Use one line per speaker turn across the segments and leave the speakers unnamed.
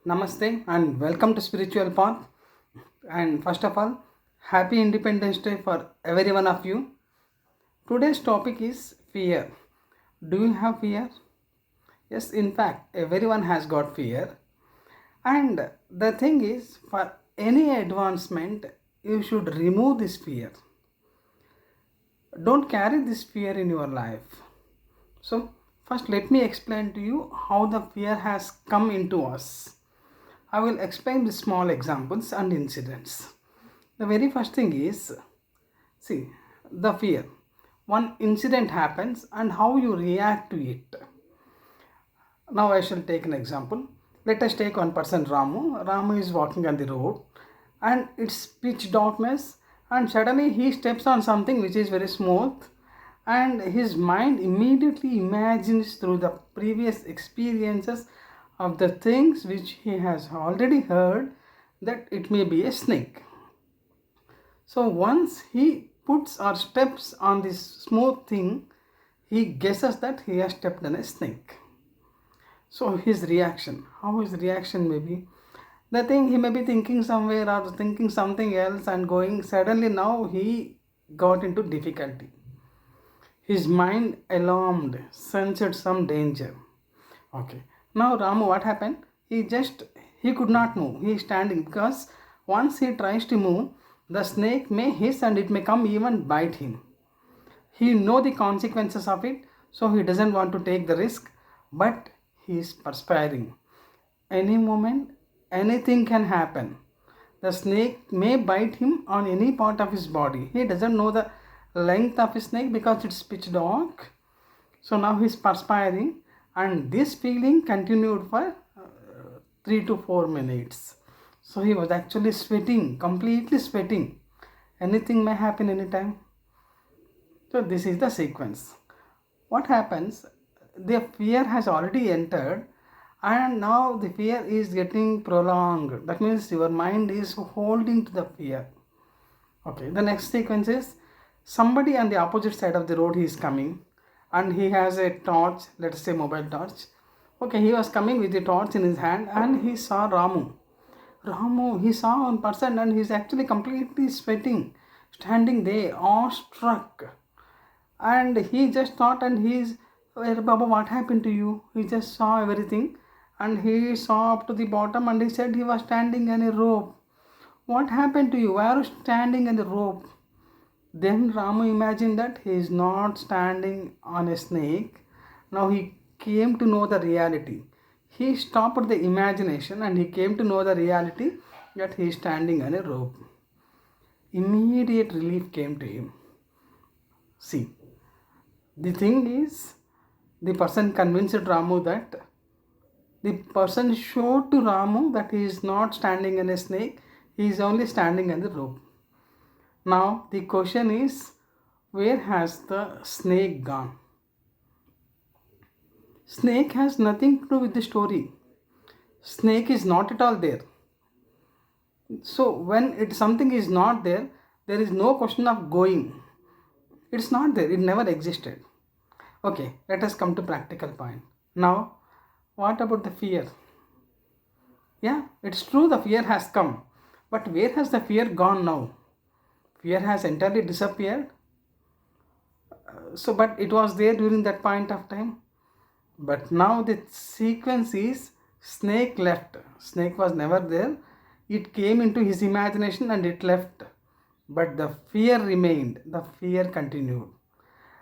Namaste and welcome to Spiritual Path. And first of all, happy Independence Day for every one of you. Today's topic is fear. Do you have fear? Yes, in fact, everyone has got fear. And the thing is, for any advancement, you should remove this fear. Don't carry this fear in your life. So, first, let me explain to you how the fear has come into us. I will explain with small examples and incidents. The very first thing is, see, the fear. One incident happens and how you react to it. Now I shall take an example. Let us take one person, Ramu. Ramu is walking on the road and it's pitch darkness, and suddenly he steps on something which is very smooth, and his mind immediately imagines through the previous experiences of the things which he has already heard that it may be a snake. So once he puts or steps on this smooth thing, he guesses that he has stepped on a snake. So his reaction, how his reaction may be, the thing he may be thinking somewhere or thinking something else and going, suddenly now he got into difficulty. His mind alarmed, sensed some danger. Okay. Now Ramu, what happened? He could not move. He is standing because once he tries to move, the snake may hiss and it may come even bite him. He know the consequences of it, so he doesn't want to take the risk, but he is perspiring. Any moment, anything can happen. The snake may bite him on any part of his body. He doesn't know the length of his snake because it's pitch dark. So now he's perspiring, and this feeling continued for 3 to 4 minutes. So he was actually sweating, completely sweating. Anything may happen anytime. So this is the sequence. What happens? The fear has already entered, and now the fear is getting prolonged. That means your mind is holding to the fear. Okay, the next sequence is somebody on the opposite side of the road, he is coming and he has a torch, let us say mobile torch. Okay, he was coming with the torch in his hand and he saw Ramu. He saw one person and he's actually completely sweating, standing there, awestruck. And he just thought, and he's, "Well, Baba, what happened to you?" He just saw everything and he saw up to the bottom and he said he was standing on a rope. "What happened to you? Why are you standing on the rope?" Then Ramu imagined that he is not standing on a snake. Now he came to know the reality. He stopped the imagination and he came to know the reality that he is standing on a rope. Immediate relief came to him. See, the thing is, the person convinced Ramu that the person showed to Ramu that he is not standing on a snake, he is only standing on the rope. Now the question is, where has the snake gone? Snake has nothing to do with the story. Snake is not at all there. So when something is not there, there is no question of going. It's not there. It never existed. Okay, let us come to practical point. Now, what about the fear? Yeah, it's true the fear has come. But where has the fear gone now? Fear has entirely disappeared. But it was there during that point of time. But now the sequence is snake left. Snake was never there. It came into his imagination and it left. But the fear remained. The fear continued.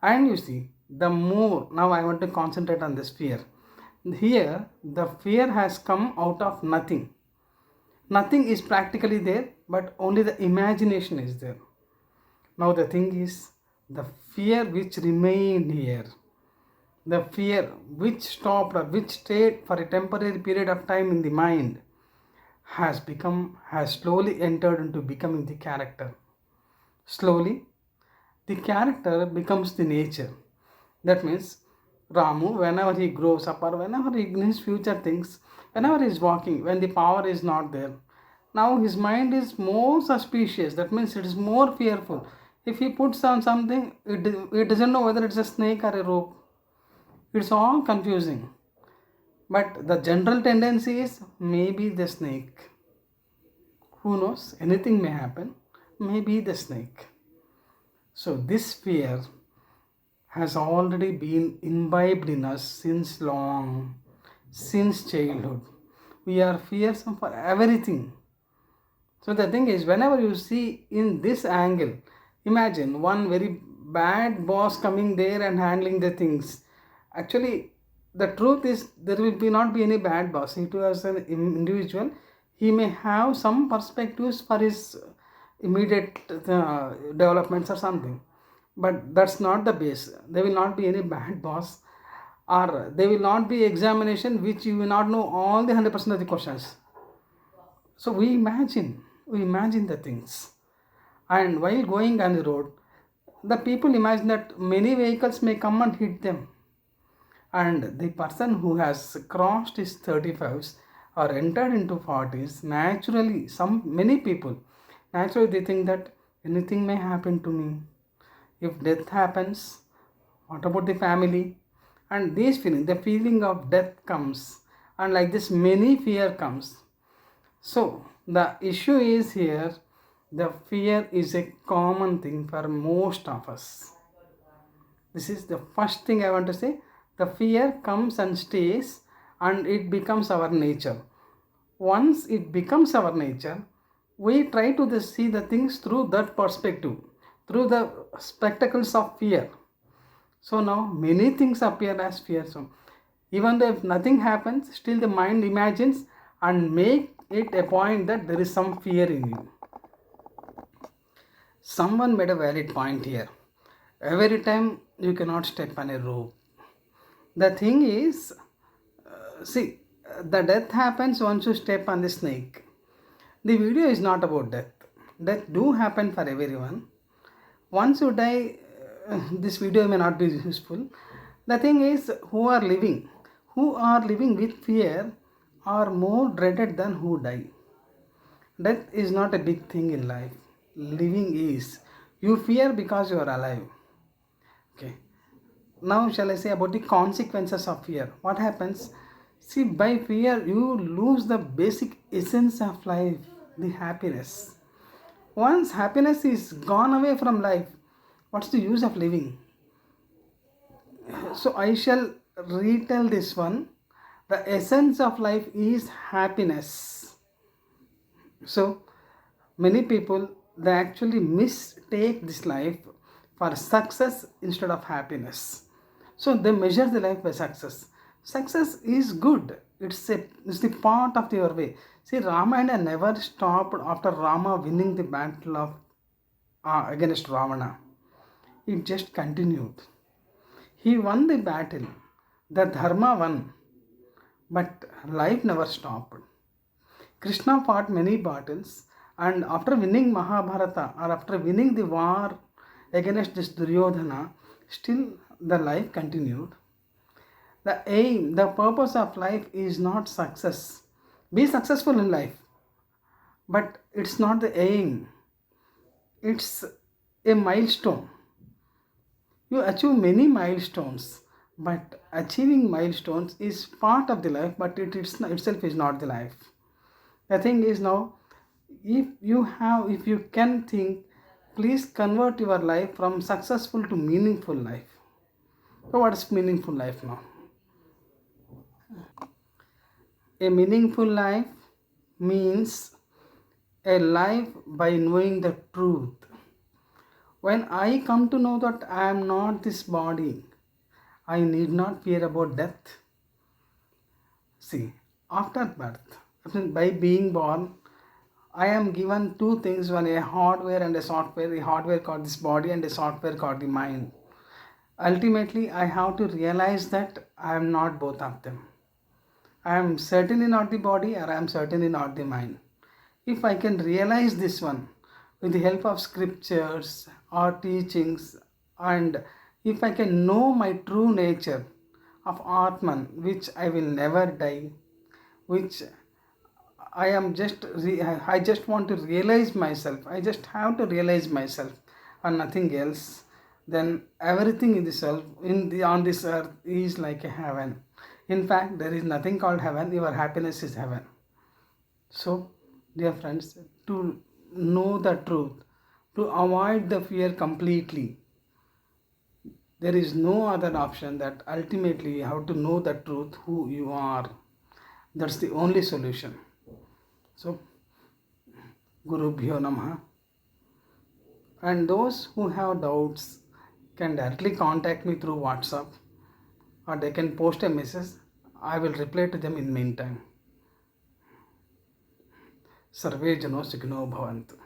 And you see, the more, now I want to concentrate on this fear. Here, the fear has come out of nothing. Nothing is practically there, but only the imagination is there. Now the thing is, the fear which remained here, the fear which stopped or which stayed for a temporary period of time in the mind, has slowly entered into becoming the character. Slowly, the character becomes the nature. That means Ramu, whenever he grows up or whenever he in his future things, whenever he is walking, when the power is not there, now his mind is more suspicious. That means it is more fearful. If he puts on something, it doesn't know whether it's a snake or a rope. It's all confusing. But the general tendency is maybe the snake. Who knows? Anything may happen. Maybe the snake. So this fear has already been imbibed in us since long, since childhood. We are fearsome for everything. So the thing is, whenever you see in this angle, imagine one very bad boss coming there and handling the things. Actually, the truth is there will be not be any bad boss. It was an individual. He may have some perspectives for his immediate developments or something, but that's not the base. There will not be any bad boss, or there will not be examination which you will not know all the 100% of the questions. So we imagine the things. And while going on the road, the people imagine that many vehicles may come and hit them. And the person who has crossed his 35s or entered into 40s, naturally, many people, naturally they think that anything may happen to me. If death happens, what about the family? And this feeling, the feeling of death comes, and like this, many fear comes. So the issue is here, the fear is a common thing for most of us. This is the first thing I want to say. The fear comes and stays, and it becomes our nature. Once it becomes our nature, we try to see the things through that perspective, through the spectacles of fear. So now many things appear as fear. So even though if nothing happens, still the mind imagines and make it a point that there is some fear in you. Someone made a valid point here. Every time you cannot step on a rope. The thing is, see, the death happens once you step on the snake. The video is not about death. Death do happen for everyone. Once you die, this video may not be useful. The thing is, who are living with fear are more dreaded than who die. Death is not a big thing in life. Living is. You fear because you are alive. Okay. Now shall I say about the consequences of fear? What happens? See, by fear you lose the basic essence of life, the happiness. Once happiness is gone away from life, what's the use of living? So I shall retell this one. The essence of life is happiness. So many people, they actually mistake this life for success instead of happiness. So they measure the life by success. Success is good. It's the part of your way. See, Ramayana never stopped after Rama winning the battle of against Ravana. It just continued. He won the battle. The Dharma won. But life never stopped. Krishna fought many battles, and after winning Mahabharata or after winning the war against this Duryodhana, still the life continued. The aim, the purpose of life is not success. Be successful in life, but it's not the aim. It's a milestone. You achieve many milestones, but achieving milestones is part of the life, but itself is not the life. The thing is now, if you can think, please convert your life from successful to meaningful life. So what is meaningful life now? A meaningful life means a life by knowing the truth. When I come to know that I am not this body, I need not fear about death. See, after birth, by being born, I am given two things, one a hardware and a software. The hardware called this body and a software called the mind. Ultimately, I have to realize that I am not both of them. I am certainly not the body, or I am certainly not the mind. If I can realize this one with the help of scriptures or teachings, and if I can know my true nature of Atman, which I will never die, which I just want to realize myself. I just have to realize myself and nothing else. Then everything in this earth, on this earth is like a heaven. In fact, there is nothing called heaven, your happiness is heaven. So, dear friends, to know the truth, to avoid the fear completely, there is no other option that ultimately you have to know the truth who you are. That's the only solution. So, Gurubhyo Namaha. And those who have doubts can directly contact me through WhatsApp or they can post a message. I will reply to them in meantime. Sarve Jano Sukhino Bhavantu.